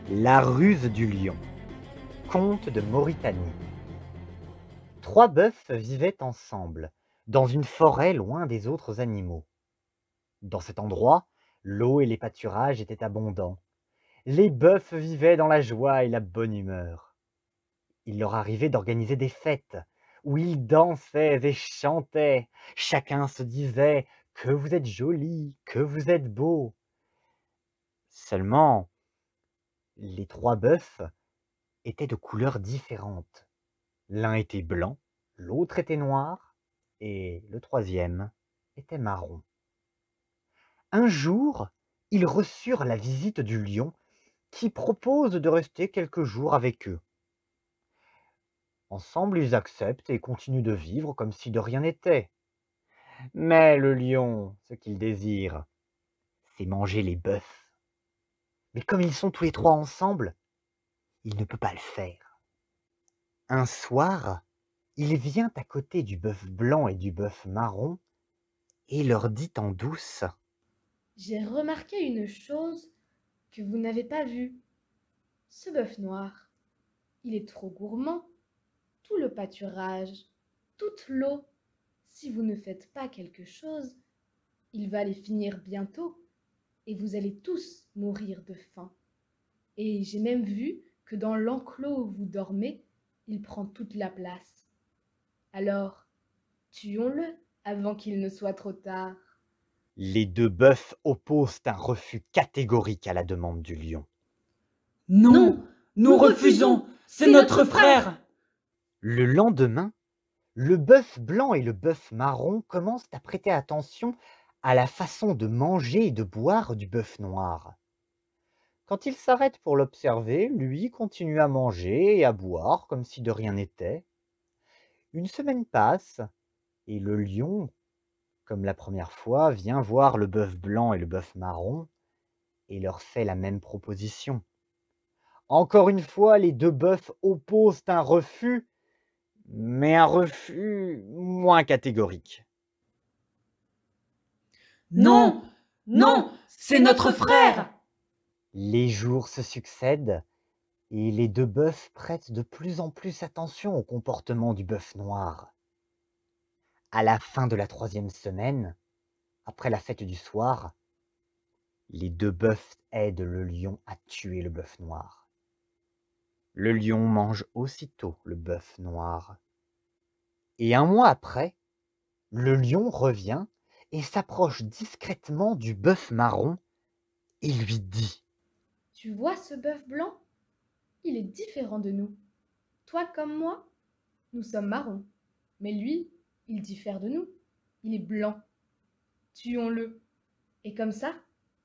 La ruse du lion. Conte de Mauritanie. 3 bœufs vivaient ensemble, dans une forêt loin des autres animaux. Dans cet endroit, l'eau et les pâturages étaient abondants. Les bœufs vivaient dans la joie et la bonne humeur. Il leur arrivait d'organiser des fêtes, où ils dansaient et chantaient. Chacun se disait « Que vous êtes joli, que vous êtes beau ». Seulement, les 3 bœufs étaient de couleurs différentes. L'un était blanc, l'autre était noir, et le troisième était marron. Un jour, ils reçurent la visite du lion, qui propose de rester quelques jours avec eux. Ensemble, ils acceptent et continuent de vivre comme si de rien n'était. Mais le lion, ce qu'il désire, c'est manger les bœufs. Mais comme ils sont tous les 3 ensemble, il ne peut pas le faire. Un soir, il vient à côté du bœuf blanc et du bœuf marron et leur dit en douce: J'ai remarqué une chose que vous n'avez pas vue. Ce bœuf noir, il est trop gourmand. Tout le pâturage, toute l'eau, si vous ne faites pas quelque chose, il va les finir bientôt et vous allez tous mourir de faim. Et j'ai même vu que dans l'enclos où vous dormez, il prend toute la place. Alors, tuons-le avant qu'il ne soit trop tard. Les 2 bœufs opposent un refus catégorique à la demande du lion. Non, nous refusons, c'est notre frère. Le lendemain, le bœuf blanc et le bœuf marron commencent à prêter attention à la façon de manger et de boire du bœuf noir. Quand il s'arrête pour l'observer, lui continue à manger et à boire comme si de rien n'était. Une semaine passe et le lion, comme la première fois, vient voir le bœuf blanc et le bœuf marron et leur fait la même proposition. Encore une fois, les 2 bœufs opposent un refus, mais un refus moins catégorique. Non, non, c'est notre frère. Les jours se succèdent et les 2 bœufs prêtent de plus en plus attention au comportement du bœuf noir. À la fin de la 3e semaine, après la fête du soir, les 2 bœufs aident le lion à tuer le bœuf noir. Le lion mange aussitôt le bœuf noir. Et un mois après, le lion revient et s'approche discrètement du bœuf marron et lui dit: Tu vois ce bœuf blanc? Il est différent de nous. Toi comme moi, nous sommes marrons. Mais lui, il diffère de nous. Il est blanc. Tuons-le. Et comme ça,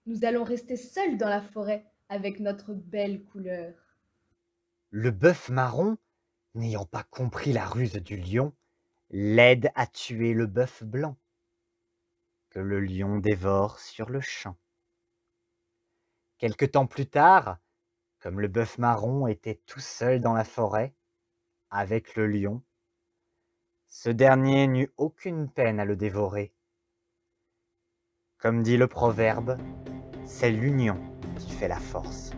nous allons rester seuls dans la forêt avec notre belle couleur. Le bœuf marron, n'ayant pas compris la ruse du lion, l'aide à tuer le bœuf blanc, que le lion dévore sur le champ. Quelque temps plus tard, comme le bœuf marron était tout seul dans la forêt, avec le lion, ce dernier n'eut aucune peine à le dévorer. Comme dit le proverbe, c'est l'union qui fait la force.